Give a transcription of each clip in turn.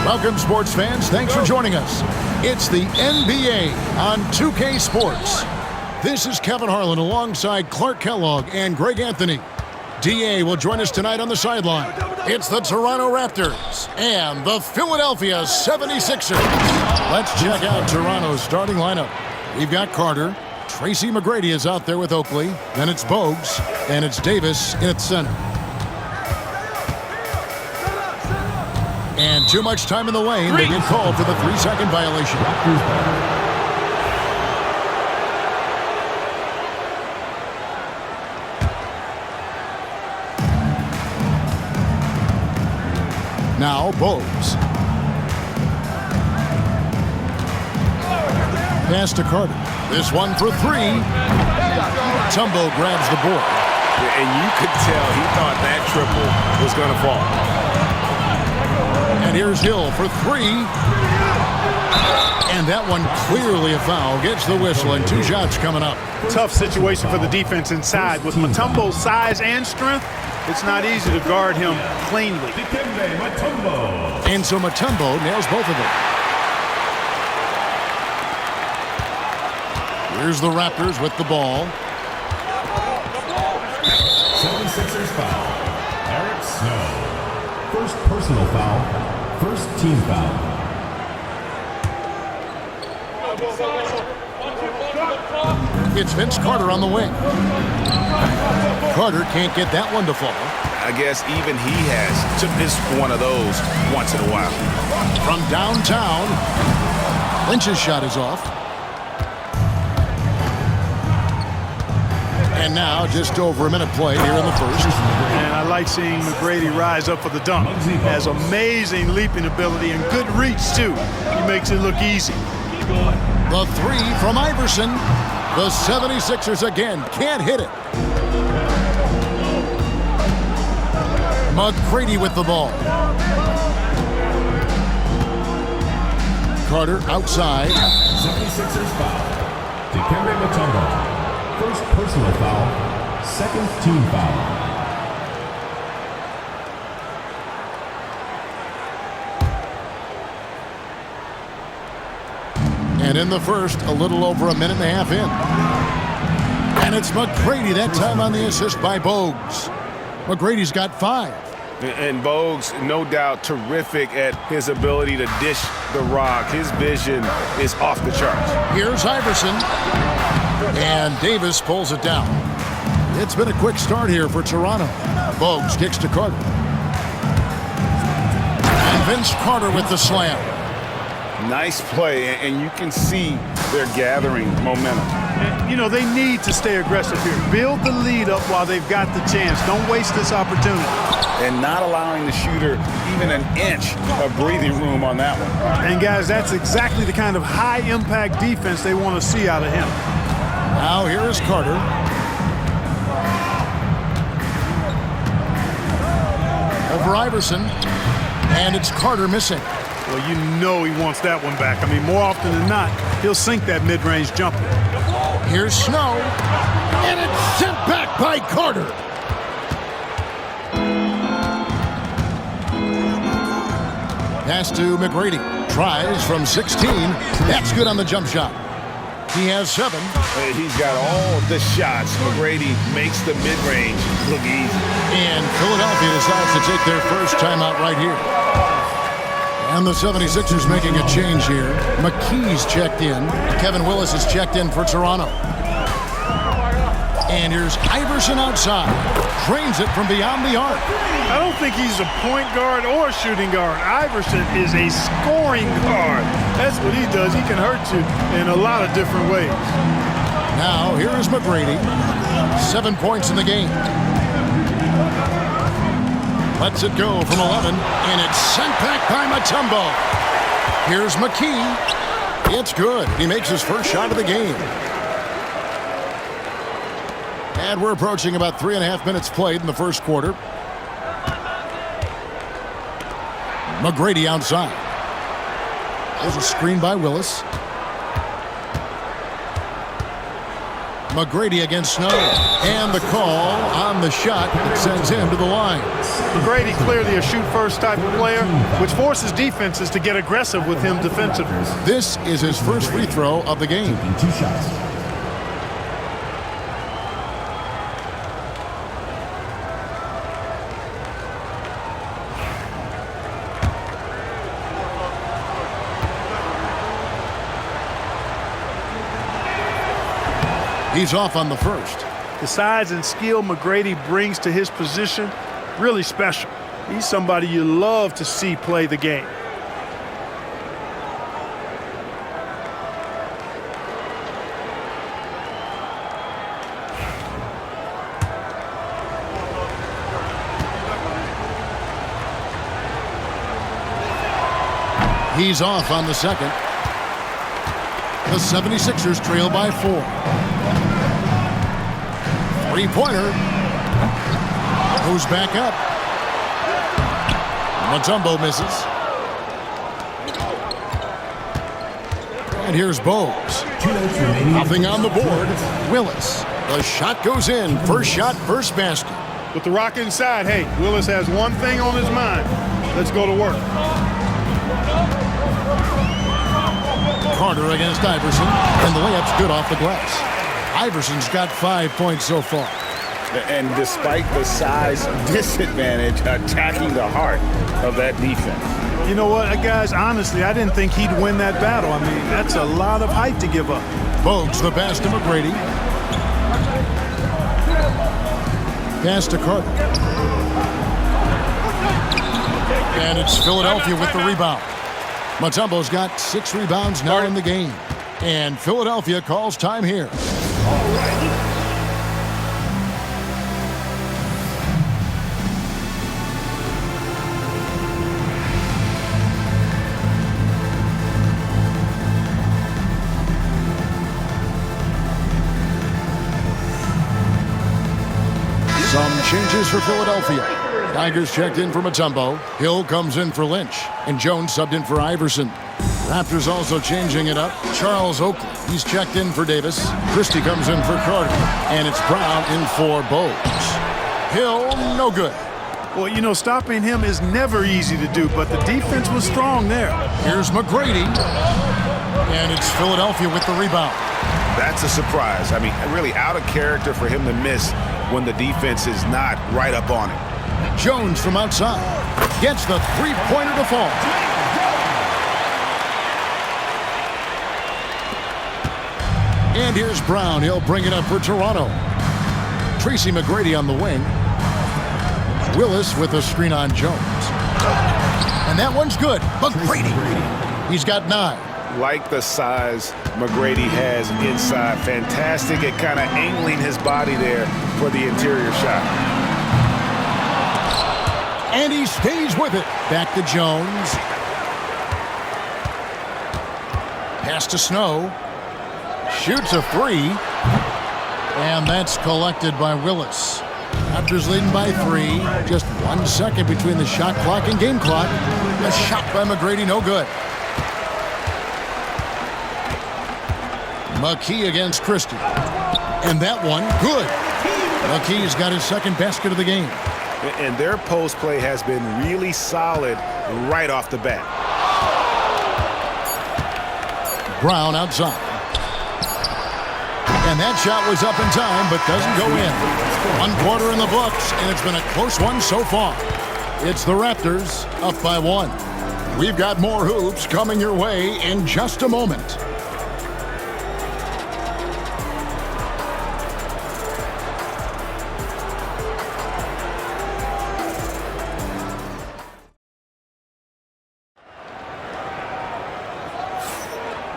Welcome, sports fans. Thanks for joining us. It's the NBA on 2K Sports. This is Kevin Harlan alongside Clark Kellogg and Greg Anthony. DA will join us tonight on the sideline. It's the Toronto Raptors and the Philadelphia 76ers. Let's check out Toronto's starting lineup. We've got Carter. Tracy McGrady is out there with Oakley. Then it's Bogues. And it's Davis in its center. And too much time in the lane. They get called for the 3-second violation. Now Bogues. Pass to Carter. This one for three. Tumbo grabs the board. And you could tell he thought that triple was going to fall. And here's Hill for three. And that one clearly a foul. Gets the whistle and 2 shots coming up. Tough situation for the defense inside. With Mutombo's size and strength, it's not easy to guard him cleanly. And so Mutombo nails both of them. Here's the Raptors with the ball. 76ers foul. Eric Snow. First personal foul. First team foul. It's Vince Carter on the wing. Carter can't get that one to fall. I guess even he has to miss one of those once in a while. From downtown, Lynch's shot is off. And now just over a minute played here in the first. And I like seeing McGrady rise up for the dunk. Has amazing leaping ability and good reach, too. He makes it look easy. The three from Iverson. The 76ers again can't hit it. McGrady with the ball. Carter outside. 76ers foul. Dikembe Mutombo. First personal foul. Second team foul. And in the first, a little over a minute and a half in. And it's McGrady that time on the assist by Bogues. McGrady's got 5. And Bogues, no doubt, terrific at his ability to dish the rock. His vision is off the charts. Here's Iverson. And Davis pulls it down. It's been a quick start here for Toronto. Bogues kicks to Carter. And Vince Carter with the slam. Nice play, and you can see they're gathering momentum. You know, they need to stay aggressive here. Build the lead up while they've got the chance. Don't waste this opportunity. And not allowing the shooter even an inch of breathing room on that one. And, guys, that's exactly the kind of high-impact defense they want to see out of him. Now here is Carter. Over Iverson. And it's Carter missing. Well, you know he wants that one back. I mean, more often than not, he'll sink that mid-range jumper. Here's Snow. And it's sent back by Carter. Pass to McGrady. Tries from 16. That's good on the jump shot. He has 7. He's got all the shots. McGrady makes the mid-range look easy. And Philadelphia decides to take their first timeout right here. And the 76ers making a change here. McKee's checked in. Kevin Willis is checked in for Toronto. And here's Iverson outside. Drains it from beyond the arc. I don't think he's a point guard or a shooting guard. Iverson is a scoring guard. That's what he does. He can hurt you in a lot of different ways. Now, here is McGrady. 7 points in the game. Lets it go from 11, and it's sent back by Mutombo. Here's McKee. It's good. He makes his first shot of the game. And we're approaching about 3.5 minutes played in the first quarter. McGrady outside. There's a screen by Willis. McGrady against Snow. And the call on the shot that sends him to the line. McGrady clearly a shoot-first type of player, which forces defenses to get aggressive with him defensively. This is his first free throw of the game. Taking 2 shots. He's off on the first. The size and skill McGrady brings to his position, really special. He's somebody you love to see play the game. He's off on the second. The 76ers trail by 4. Three-pointer. Goes back up. Mutombo misses. And here's Bogues. 2 minutes remaining. Nothing on the board. Willis. The shot goes in. First shot, first basket. With the rock inside, hey, Willis has one thing on his mind. Let's go to work. Carter against Iverson. And the layup's good off the glass. Iverson's got 5 points so far. And despite the size disadvantage, attacking the heart of that defense. You know what, guys, honestly, I didn't think he'd win that battle. I mean, that's a lot of height to give up. Bogues the pass to McGrady. Pass to Carter. And it's Philadelphia with the rebound. Mutombo's got 6 rebounds now in the game. And Philadelphia calls time here. Some changes for Philadelphia. Tigers checked in for Mutombo. Hill comes in for Lynch. And Jones subbed in for Iverson. Raptors also changing it up. Charles Oakley, he's checked in for Davis. Christie comes in for Carter. And it's Brown in for Bogues. Hill, no good. Well, you know, stopping him is never easy to do, but the defense was strong there. Here's McGrady. And it's Philadelphia with the rebound. That's a surprise. I mean, really out of character for him to miss when the defense is not right up on it. Jones from outside gets the three-pointer to fall. And here's Brown. He'll bring it up for Toronto. Tracy McGrady on the wing. Willis with a screen on Jones. And that one's good. McGrady. He's got 9. Like the size McGrady has inside. Fantastic at kind of angling his body there for the interior shot. And he stays with it. Back to Jones. Pass to Snow. Shoots a 3. And that's collected by Willis. Raptors leading by 3. Just 1 second between the shot clock and game clock. A shot by McGrady, no good. McKee against Christie. And that one, good. McKee's got his second basket of the game. And their post play has been really solid right off the bat. Brown outside. And that shot was up in time, but doesn't go in. 1 quarter in the books, and it's been a close one so far. It's the Raptors up by 1. We've got more hoops coming your way in just a moment.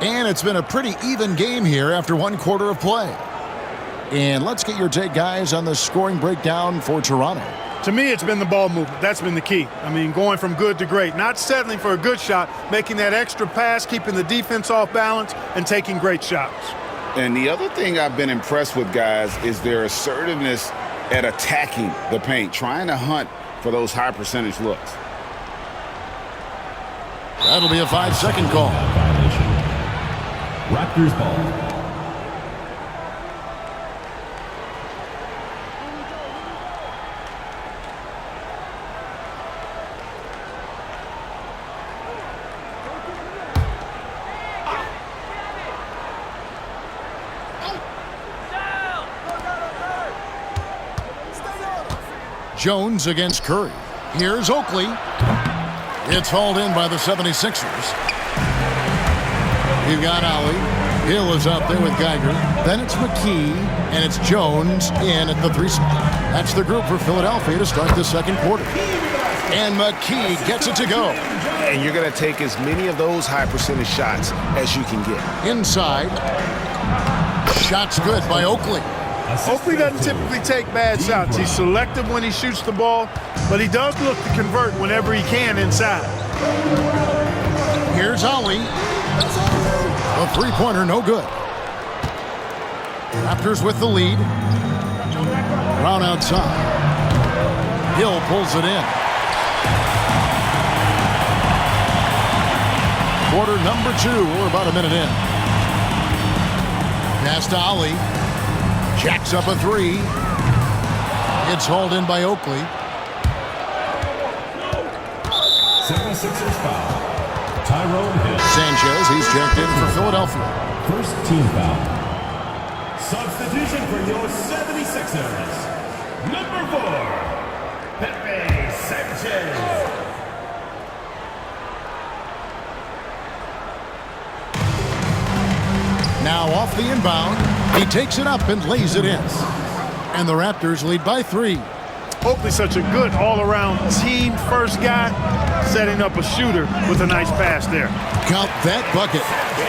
And it's been a pretty even game here after 1 quarter of play. And let's get your take, guys, on the scoring breakdown for Toronto. To me, it's been the ball movement. That's been the key. I mean, going from good to great. Not settling for a good shot, making that extra pass, keeping the defense off balance, and taking great shots. And the other thing I've been impressed with, guys, is their assertiveness at attacking the paint, trying to hunt for those high percentage looks. That'll be a 5-second call. Raptors ball. Jones against Curry. Here's Oakley. It's hauled in by the 76ers. You've got Ollie. Hill is out there with Geiger. Then it's McKee, and it's Jones in at the 3 spot. That's the group for Philadelphia to start the second quarter. And McKee gets it to go. And you're going to take as many of those high percentage shots as you can get. Inside. Shots good by Oakley. Oakley doesn't typically take bad shots. He's selective when he shoots the ball, but he does look to convert whenever he can inside. Here's Ollie. A three-pointer, no good. Raptors with the lead. Brown outside. Hill pulls it in. Quarter number 2. We're about a minute in. Pass to Ollie. Jacks up a 3. It's hauled in by Oakley. 76ers foul. Tyrone Hill. Sanchez, he's checked in for Philadelphia. First team foul. Substitution for your 76ers. Number 4, Pepe Sanchez. Now off the inbound. He takes it up and lays it in. And the Raptors lead by 3. Oakley's such a good all-around team first guy, setting up a shooter with a nice pass there. Count that bucket.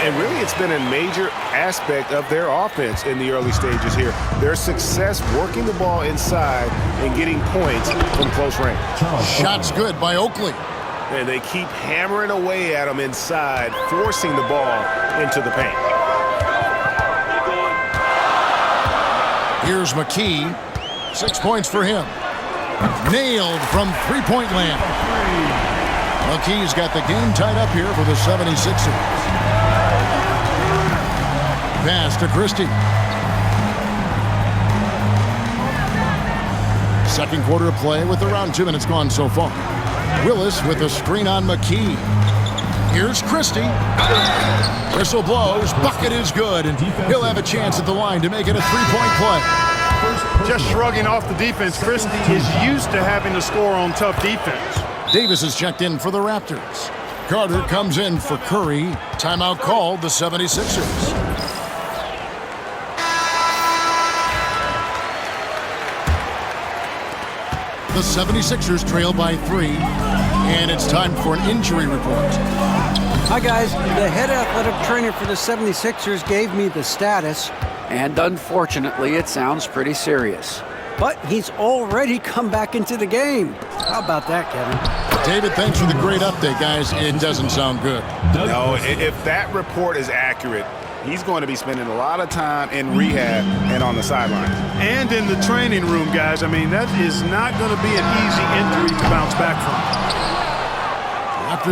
And really, it's been a major aspect of their offense in the early stages here. Their success working the ball inside and getting points from close range. Shots good by Oakley. And they keep hammering away at them inside, forcing the ball into the paint. Here's McKee. 6 points for him. Nailed from three-point land. McKee's got the game tied up here for the 76ers. Pass to Christie. Second quarter of play with around 2 minutes gone so far. Willis with a screen on McKee. Here's Christie. Whistle blows. Bucket is good, and he'll have a chance at the line to make it a three-point play. Just shrugging off the defense, Christie is used to having to score on tough defense. Davis is checked in for the Raptors. Carter comes in for Curry. Timeout called the 76ers. The 76ers trail by 3, and it's time for an injury report. Hi, guys. The head athletic trainer for the 76ers gave me the status, and unfortunately, it sounds pretty serious. But he's already come back into the game. How about that, Kevin? David, thanks for the great update, guys. It doesn't sound good. No, if that report is accurate, he's going to be spending a lot of time in rehab and on the sidelines. And in the training room, guys. I mean, that is not going to be an easy injury to bounce back from.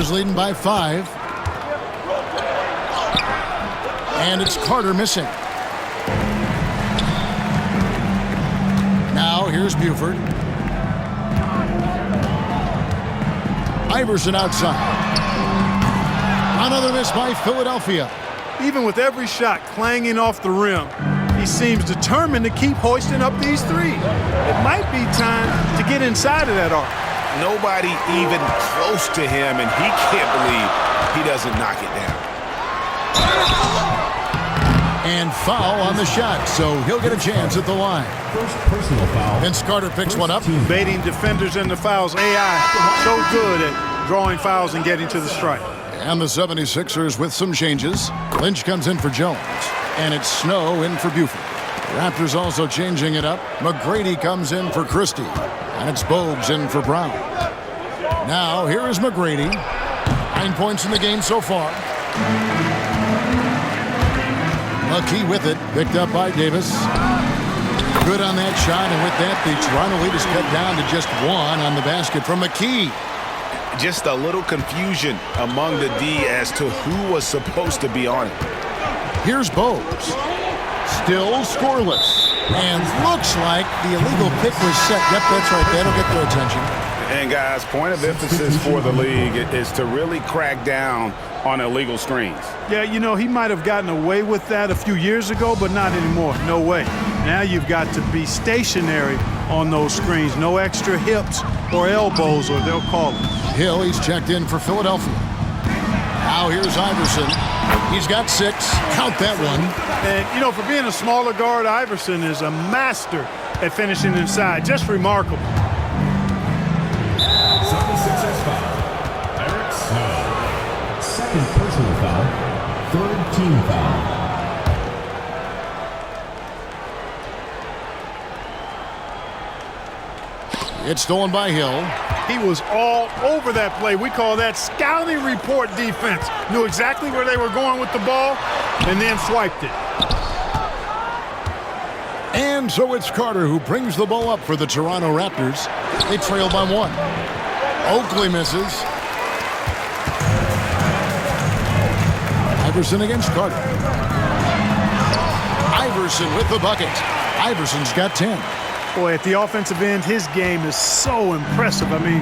Raptors leading by 5. And it's Carter missing. Now here's Buford. Iverson outside. Another miss by Philadelphia. Even with every shot clanging off the rim, he seems determined to keep hoisting up these threes. It might be time to get inside of that arc. Nobody even close to him, and he can't believe he doesn't knock it down. And foul on the shot, so he'll get a chance at the line. First personal foul. Vince Carter picks one up. Baiting defenders into fouls. AI so good at drawing fouls and getting to the strike. And the 76ers with some changes. Lynch comes in for Jones. And it's Snow in for Buford. Raptors also changing it up. McGrady comes in for Christie. And it's Bogues in for Brown. Now, here is McGrady. 9 points in the game so far. McKee with it. Picked up by Davis. Good on that shot. And with that, the Toronto lead is cut down to just 1 on the basket from McKee. Just a little confusion among the D as to who was supposed to be on it. Here's Bogues. Still scoreless. And looks like the illegal pick was set. Yep, that's right. That'll get their attention. And guys, point of emphasis for the league is to really crack down on illegal screens. Yeah, you know, he might have gotten away with that a few years ago, but not anymore. No way. Now you've got to be stationary on those screens. No extra hips or elbows, or they'll call it. Hill, he's checked in for Philadelphia. Now here's Iverson. He's got 6. Count that one. And, you know, for being a smaller guard, Iverson is a master at finishing inside. Just remarkable. 76ers foul. Eric Snow. Second personal foul. Third team foul. It's stolen by Hill. He was all over that play. We call that scouting report defense. Knew exactly where they were going with the ball and then swiped it. And so it's Carter who brings the ball up for the Toronto Raptors. They trail by 1. Oakley misses. Iverson against Carter. Iverson with the bucket. Iverson's got 10. Boy, at the offensive end, his game is so impressive. I mean,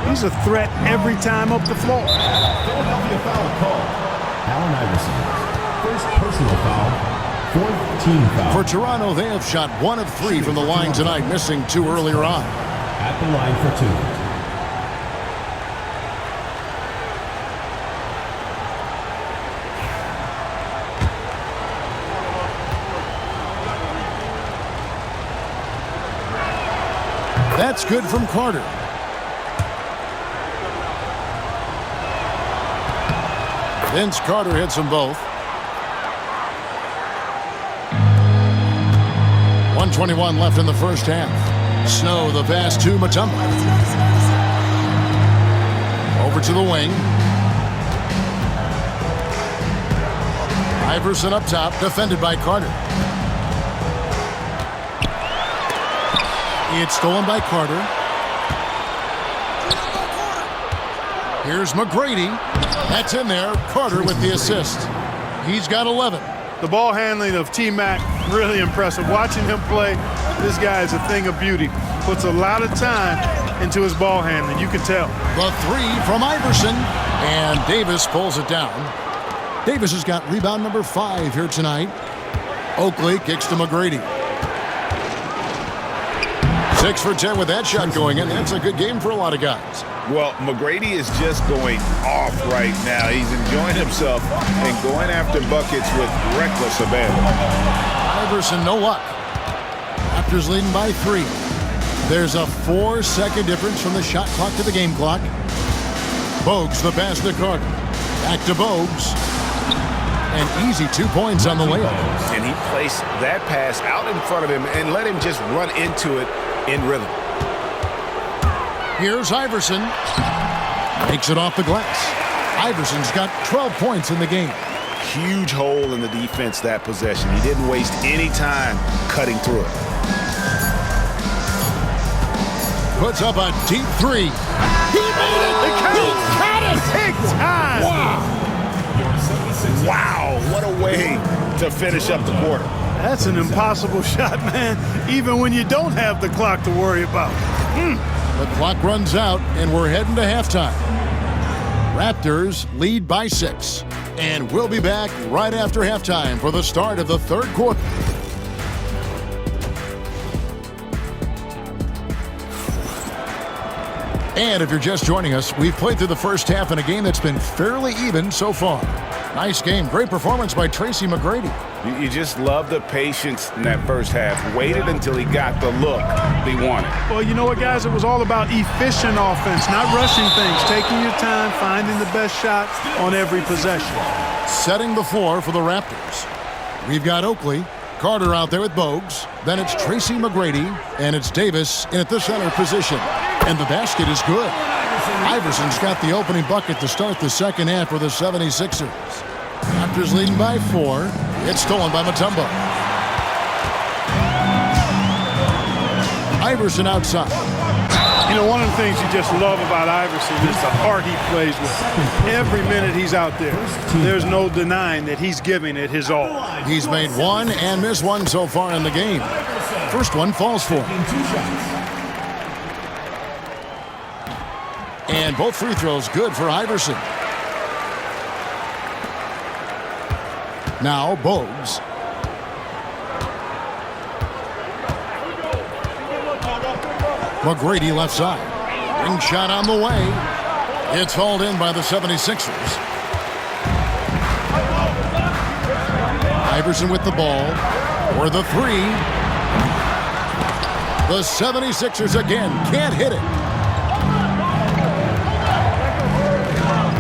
he's a threat every time up the floor. Philadelphia foul call. Allen Iverson. First personal foul. Fourth team foul. For Toronto, they have shot 1 of 3 from the line tonight, missing 2 earlier on. At the line for 2. That's good from Carter. Vince Carter hits them both. 1:21 left in the first half. Snow, the pass to Mutombo. Over to the wing. Iverson up top, defended by Carter. It's stolen by Carter. Here's McGrady. That's in there. Carter with the assist. He's got 11. The ball handling of T-Mac, really impressive. Watching him play, this guy is a thing of beauty. Puts a lot of time into his ball handling. You can tell. The 3 from Iverson. And Davis pulls it down. Davis has got rebound number 5 here tonight. Oakley kicks to McGrady. 6 for 10 with that shot going in. That's a good game for a lot of guys. Well, McGrady is just going off right now. He's enjoying himself and going after buckets with reckless abandon. Iverson, no luck. Raptors leading by 3. There's a 4-second difference from the shot clock to the game clock. Bogues the pass to Carter. Back to Bogues. An easy 2 points on the layup. And he placed that pass out in front of him and let him just run into it in rhythm. Here's Iverson. Makes it off the glass. Iverson's got 12 points in the game. Huge hole in the defense that possession. He didn't waste any time cutting through it. Puts up a deep 3. He made it! He got it! Big time! Wow, what a way to finish up the quarter. That's an impossible shot, man, even when you don't have the clock to worry about. The clock runs out, and we're heading to halftime. Raptors lead by 6. And we'll be back right after halftime for the start of the third quarter. And if you're just joining us, we've played through the first half in a game that's been fairly even so far. Nice game. Great performance by Tracy McGrady. You just love the patience in that first half. Waited until he got the look he wanted. Well, you know what, guys? It was all about efficient offense, not rushing things, taking your time, finding the best shot on every possession. Setting the floor for the Raptors. We've got Oakley, Carter out there with Bogues. Then it's Tracy McGrady, and it's Davis in at the center position. And the basket is good. Iverson's got the opening bucket to start the second half for the 76ers. Raptors leading by 4. It's stolen by Mutombo. Iverson outside. You know, one of the things you just love about Iverson is the heart he plays with. Every minute he's out there, there's no denying that he's giving it his all. He's made 1 and missed 1 so far in the game. First one falls for him. And both free throws good for Iverson. Now Bogues. McGrady left side. Ring shot on the way. It's hauled in by the 76ers. Iverson with the ball for the three. The 76ers again can't hit it.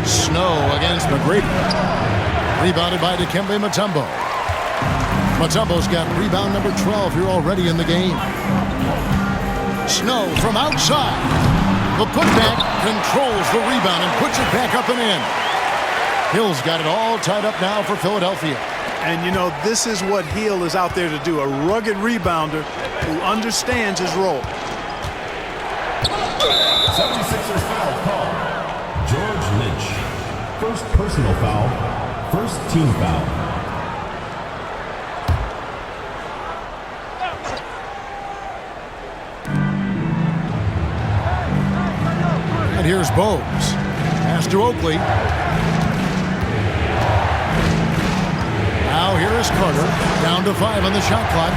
Snow against McGrady. Rebounded by Dikembe Mutombo. Mutombo's got rebound number 12 here already in the game. Snow from outside. The putback controls the rebound and puts it back up and in. Hill's got it all tied up now for Philadelphia. And, you know, this is what Hill is out there to do, a rugged rebounder who understands his role. 76ers foul call. George Lynch. First personal foul. First team foul. And here's Bogues. Pass to Oakley. Now here is Carter. Down to 5 on the shot clock.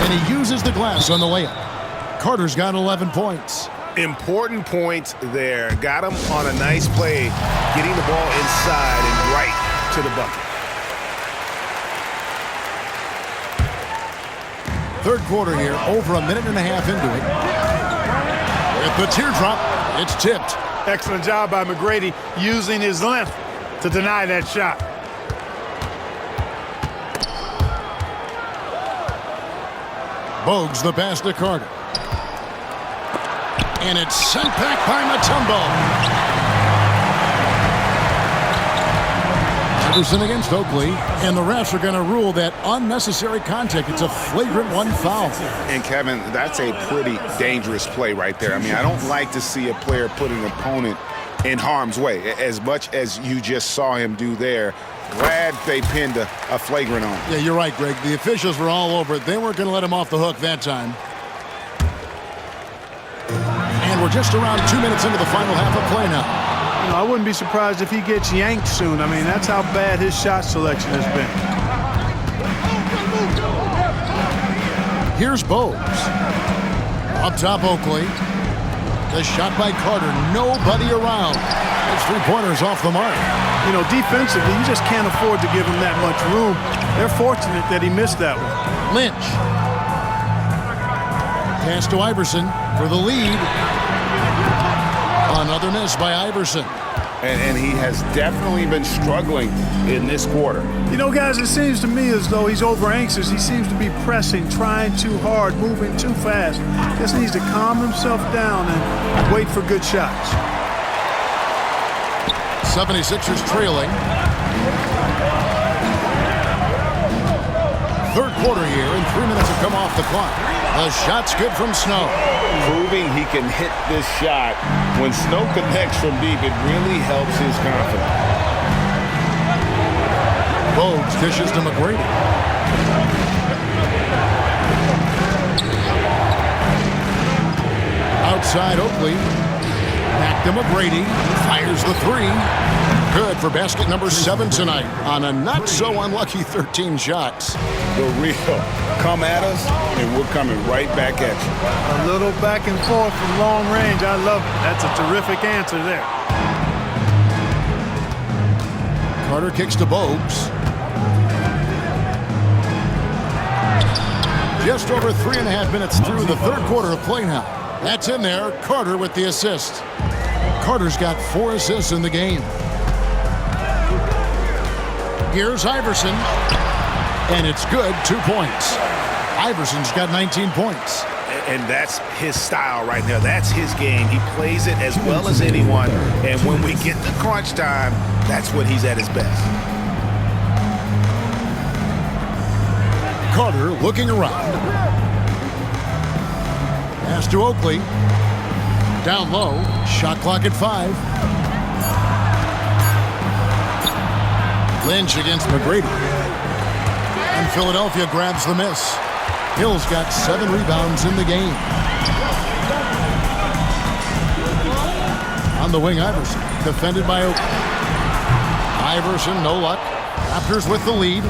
And he uses the glass on the layup. Carter's got 11 points. Important points there. Got him on a nice play, getting the ball inside and right to the bucket. Third quarter here, over a minute and a half into it. With the teardrop, it's tipped. Excellent job by McGrady using his length to deny that shot. Bogues the pass to Carter. And it's sent back by Mutombo. Iverson against Oakley, and the refs are going to rule that unnecessary contact. It's a flagrant one foul. And Kevin, that's a pretty dangerous play right there. I mean, I don't like to see a player put an opponent in harm's way, as much as you just saw him do there. Glad they pinned a flagrant on him. Yeah, you're right, Greg. The officials were all over it. They weren't going to let him off the hook that time. And we're just around 2 minutes into the final half of play now. You know, I wouldn't be surprised if he gets yanked soon. I mean, that's how bad his shot selection has been. Here's Bogues. Up top, Oakley. The shot by Carter. Nobody around. Those three-pointers off the mark. You know, defensively, you just can't afford to give him that much room. They're fortunate that he missed that one. Lynch. Pass to Iverson for the lead. Another miss by Iverson. And he has definitely been struggling in this quarter. You know, guys, it seems to me as though he's over anxious. He seems to be pressing, trying too hard, moving too fast. Just needs to calm himself down and wait for good shots. 76ers trailing. Third quarter here, and 3 minutes have come off the clock. The shot's good from Snow. Proving he can hit this shot when Snow connects from deep, it really helps his confidence. Bogues dishes to McGrady. Outside Oakley. Back to McGrady. Fires the three. Good for basket number 7 tonight on a not-so-unlucky 13 shots. The real come at us, and we're coming right back at you. A little back and forth from long range. I love it. That's a terrific answer there. Carter kicks to Bogues. Just over 3.5 minutes through the third quarter of play now. That's in there. Carter with the assist. Carter's got 4 assists in the game. Here's Iverson. And it's good, 2 points. Iverson's got 19 points. And that's his style right there. That's his game. He plays it as well as anyone. And when we get to crunch time, that's when he's at his best. Carter looking around. Pass to Oakley. Down low. Shot clock at 5. Lynch against McGrady. And Philadelphia grabs the miss. Hill's got 7 rebounds in the game. On the wing, Iverson. Defended by Oakley. Iverson, no luck. Raptors with the lead.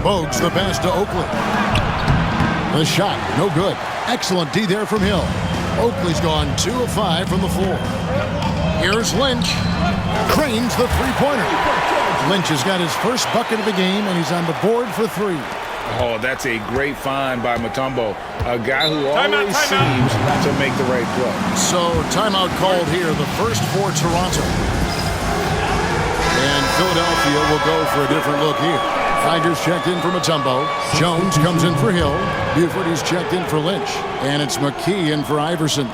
Bogues the pass to Oakley. The shot, no good. Excellent D there from Hill. Oakley's gone 2 of 5 from the floor. Here's Lynch. Cranes the three-pointer. Lynch has got his first bucket of the game, and he's on the board for 3. Oh, that's a great find by Mutombo, a guy who always seems to make the right play. So, timeout called here, the first for Toronto. And Philadelphia will go for a different look here. Tigers checked in for Mutombo. Jones comes in for Hill. Buford is checked in for Lynch. And it's McKee in for Iverson.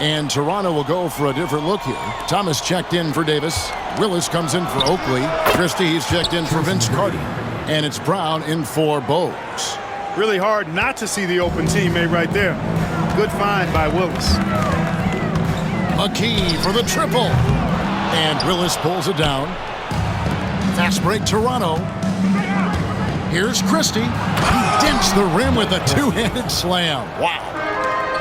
And Toronto will go for a different look here. Thomas checked in for Davis. Willis comes in for Oakley. Christie's checked in for Vince Carter. And it's Brown in for Bowes. Really hard not to see the open teammate right there. Good find by Willis. McKee for the triple. And Willis pulls it down. Fast break Toronto. Here's Christie. He dents the rim with a two-handed slam. Wow.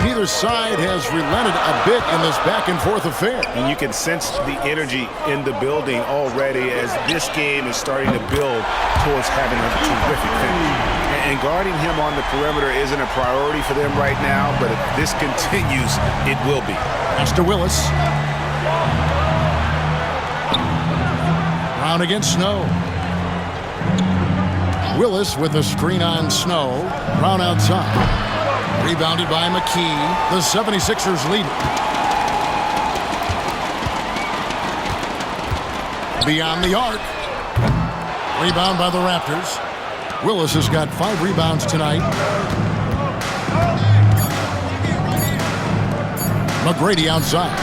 Neither side has relented a bit in this back-and-forth affair. And you can sense the energy in the building already as this game is starting to build towards having a terrific finish. And guarding him on the perimeter isn't a priority for them right now, but if this continues, it will be. Pass to Willis. Brown against Snow. Willis with a screen on Snow. Brown outside. Rebounded by McKee. The 76ers lead it. Beyond the arc. Rebound by the Raptors. Willis has got 5 rebounds tonight. McGrady outside.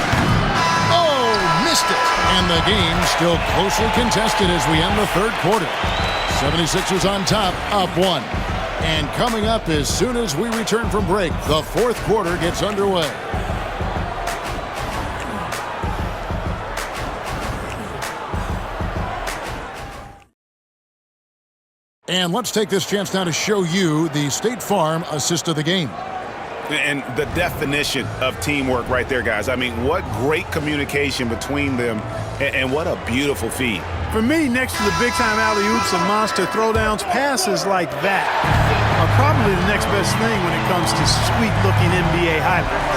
Oh, missed it. And the game still closely contested as we end the third quarter. 76ers on top, up 1. And coming up as soon as we return from break, the fourth quarter gets underway. And let's take this chance now to show you the State Farm assist of the game. And the definition of teamwork right there, guys. I mean, what great communication between them, and what a beautiful feed. For me, next to the big-time alley-oops and monster throwdowns, passes like that are probably the next best thing when it comes to sweet-looking NBA highlights.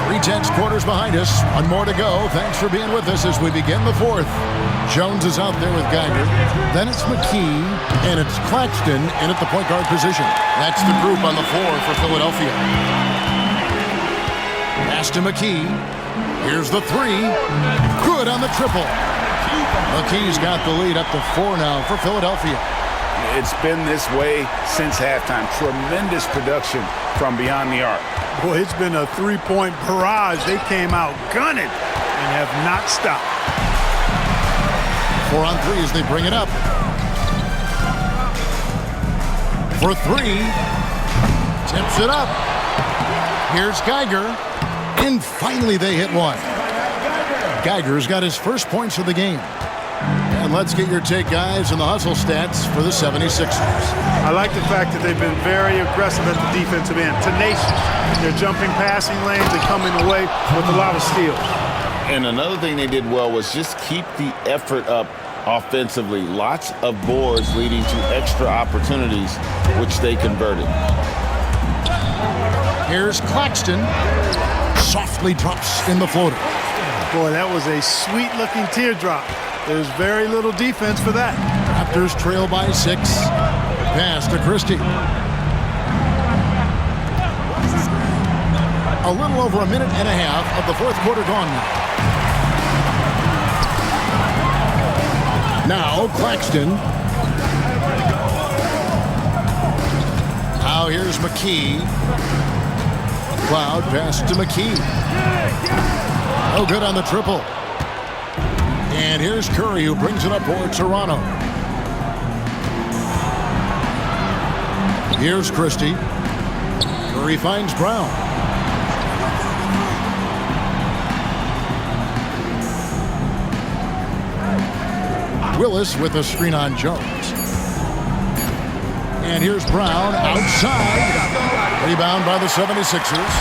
3 quarters behind us. 1 more to go. Thanks for being with us as we begin the fourth. Jones is out there with Geiger. Then it's McKee, and it's Claxton in at the point guard position. That's the group on the floor for Philadelphia. Pass to McKee. Here's the 3. Good on the triple. McKee's got the lead up to 4 now for Philadelphia. It's been this way since halftime. Tremendous production from beyond the arc. Boy, it's been a 3-point barrage. They came out gunning and have not stopped. 4 on 3 as they bring it up. For 3. Tips it up. Here's Geiger. And finally they hit one. Geiger's got his first points of the game. And let's get your take, guys, on the hustle stats for the 76ers. I like the fact that they've been very aggressive at the defensive end. Tenacious. They're jumping passing lanes and coming away with a lot of steals. And another thing they did well was just keep the effort up offensively. Lots of boards leading to extra opportunities, which they converted. Here's Claxton. Softly drops in the floater. Boy, that was a sweet-looking teardrop. There's very little defense for that. Raptors trail by 6. Pass to Christie. A little over a minute and a half of the fourth quarter gone now. Now Claxton. Now here's McKee. Cloud pass to McKee. No good on the triple. And here's Curry, who brings it up for Toronto. Here's Christie. Curry finds Brown. Willis with a screen on Jones. And here's Brown outside. Rebound by the 76ers.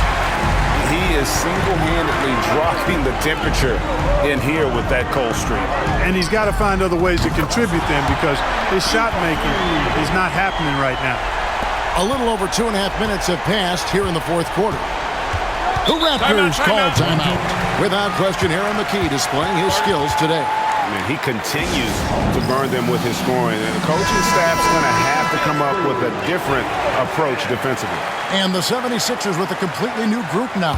He is single-handedly dropping the temperature in here with that cold streak. And he's got to find other ways to contribute then, because his shot making is not happening right now. A little over 2.5 minutes have passed here in the fourth quarter. The Raptors call timeout. Without question, Aaron McKee displaying his skills today. I mean, he continues to burn them with his scoring. And the coaching staff's going to have to come up with a different approach defensively. And the 76ers with a completely new group now.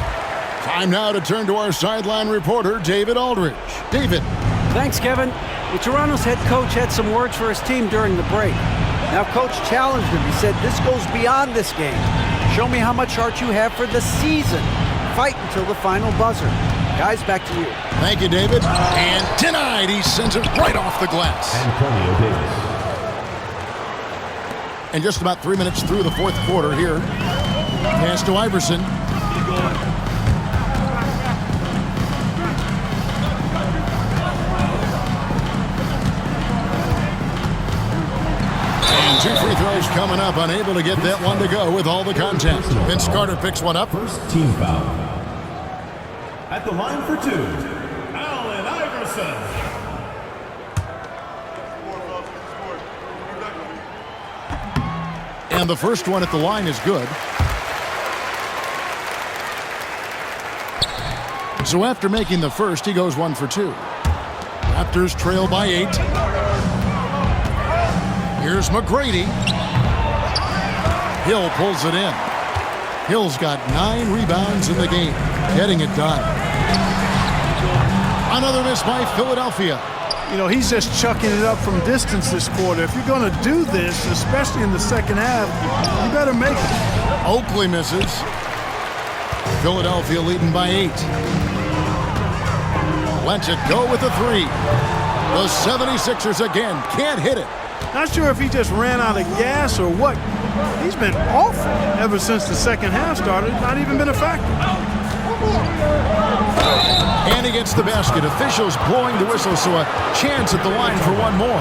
Time now to turn to our sideline reporter, David Aldridge. David. Thanks, Kevin. Well, Toronto's head coach had some words for his team during the break. Now, Coach challenged him. He said, this goes beyond this game. Show me how much heart you have for the season. Fight until the final buzzer. Guys, back to you. Thank you, David. And denied. He sends it right off the glass. Antonio Davis. And just about 3 minutes through the fourth quarter here. Pass to Iverson. And 2 free throws coming up. Unable to get that one to go with all the contact. Vince Carter picks one up. First team foul. At the line for 2, Allen Iverson. And the first one at the line is good. So after making the first, he goes 1 for 2. Raptors trail by 8. Here's McGrady. Hill pulls it in. Hill's got 9 rebounds in the game, getting it done. Another miss by Philadelphia. You know, he's just chucking it up from distance this quarter. If you're going to do this, especially in the second half, you better make it. Oakley misses. Philadelphia leading by 8. Lets it go with the 3. The 76ers again can't hit it. Not sure if he just ran out of gas or what. He's been awful ever since the second half started. Not even been a factor. And he gets the basket. Officials blowing the whistle, so a chance at the line for one more.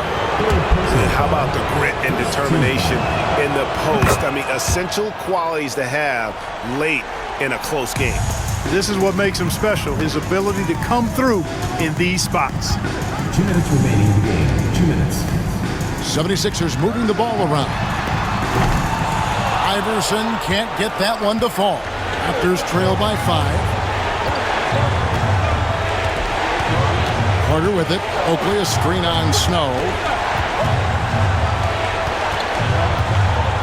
How about the grit and determination in the post? I mean, essential qualities to have late in a close game. This is what makes him special, his ability to come through in these spots. 2 minutes remaining in the game. 2 minutes. 76ers moving the ball around. Iverson can't get that one to fall. Raptors trail by 5. Carter with it. Oakley a screen on Snow.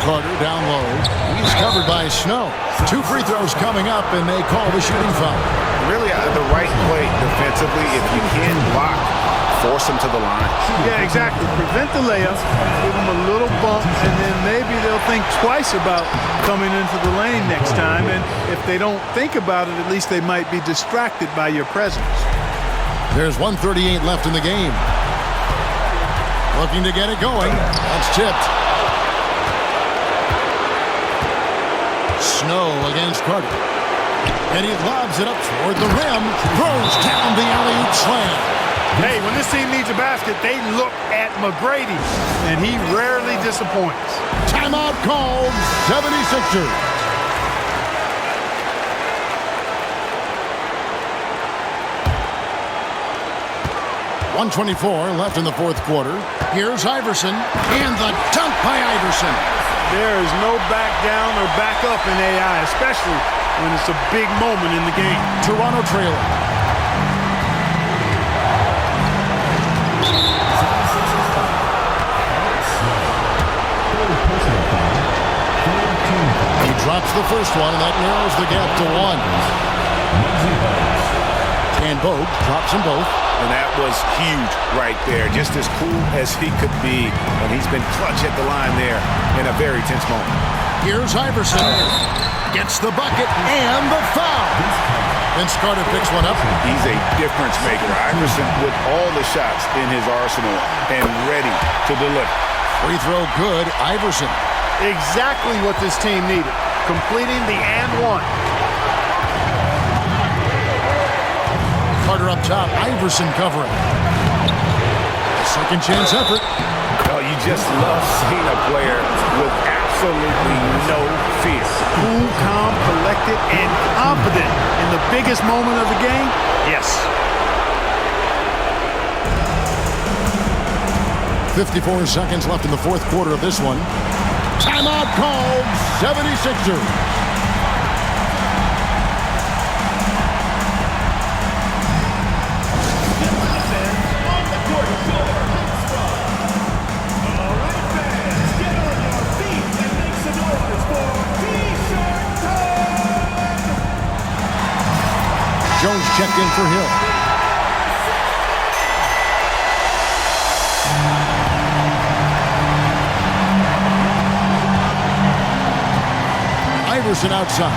Carter down low. He's covered by Snow. 2 free throws coming up, and they call the shooting foul. Really the right play defensively. If you can't block, force him to the line. Yeah, exactly. Prevent the layup, give him a little bump, and then maybe they'll think twice about coming into the lane next time. And if they don't think about it, at least they might be distracted by your presence. There's 1:38 left in the game. Looking to get it going. That's tipped. Snow against Carter. And he lobs it up toward the rim. Throws down the alley-oop slam. Hey, when this team needs a basket, they look at McGrady, and he rarely disappoints. Timeout called. 76ers. .124 left in the fourth quarter. Here's Iverson, and the dunk by Iverson. There is no back down or back up in AI, especially when it's a big moment in the game. Toronto trailing. He drops the first one, and that narrows the gap to 1. And Bogue drops them both. And that was huge right there. Just as cool as he could be. And he's been clutch at the line there in a very tense moment. Here's Iverson. Gets the bucket and the foul. Vince Carter picks one up. He's a difference maker. Iverson with all the shots in his arsenal and ready to deliver. Free throw good. Iverson. Exactly what this team needed. Completing the and one. Carter up top. Iverson covering. Second chance effort. Oh, you just love seeing a player with absolutely no fear. Cool, calm, collected, and confident in the biggest moment of the game? Yes. 54 seconds left in the fourth quarter of this one. Timeout called, 76ers. Jones checked in for Hill. Iverson outside.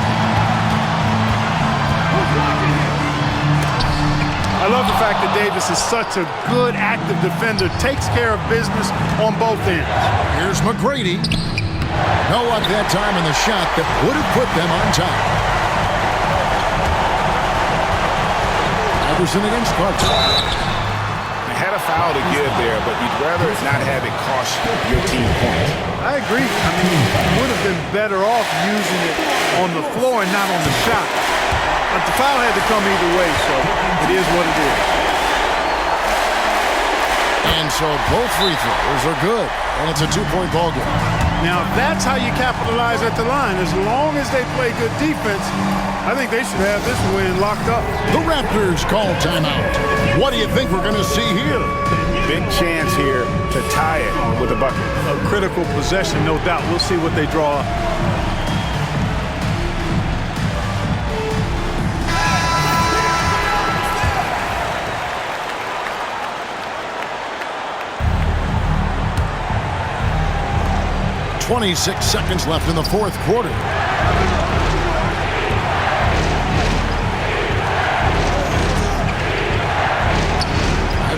I love the fact that Davis is such a good, active defender, takes care of business on both ends. Here's McGrady. No luck that time in the shot that would have put them on top. Iverson against Carter. Had a foul to give there, but you'd rather not have it cost your team points. I agree. I mean, you would have been better off using it on the floor and not on the shot. But the foul had to come either way, so it is what it is. And so both free throws are good, and it's a two-point ball game. Now, that's how you capitalize at the line. As long as they play good defense, I think they should have this win locked up. The Raptors call timeout. What do you think we're going to see here? Big chance here to tie it with a bucket. A critical possession, no doubt. We'll see what they draw up. .26 seconds left in the fourth quarter.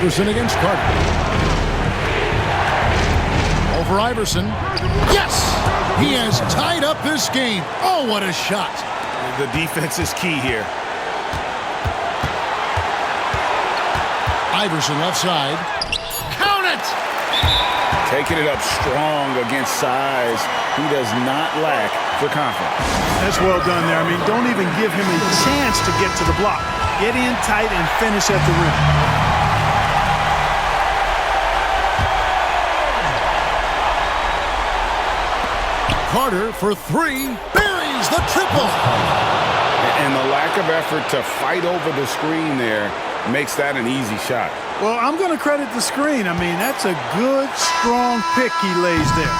Iverson against Carter. Over Iverson. Yes! He has tied up this game. Oh, what a shot. The defense is key here. Iverson left side. Count it! Taking it up strong against size. He does not lack for confidence. That's well done there. I mean, don't even give him a chance to get to the block. Get in tight and finish at the rim. Carter for three, buries the triple. And the lack of effort to fight over the screen there makes that an easy shot. Well, I'm going to credit the screen. I mean, that's a good, strong pick he lays there.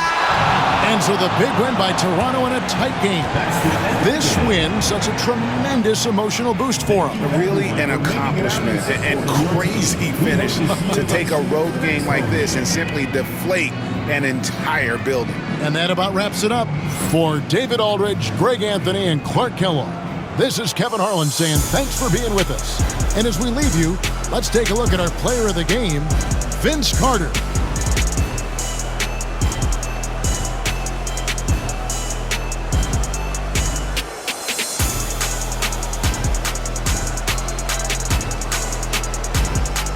And so the big win by Toronto in a tight game. This win sets a tremendous emotional boost for them. Really an accomplishment and crazy finish to take a road game like this and simply deflate an entire building. And that about wraps it up. For David Aldridge, Greg Anthony, and Clark Kellogg, this is Kevin Harlan saying thanks for being with us. And as we leave you, let's take a look at our player of the game, Vince Carter.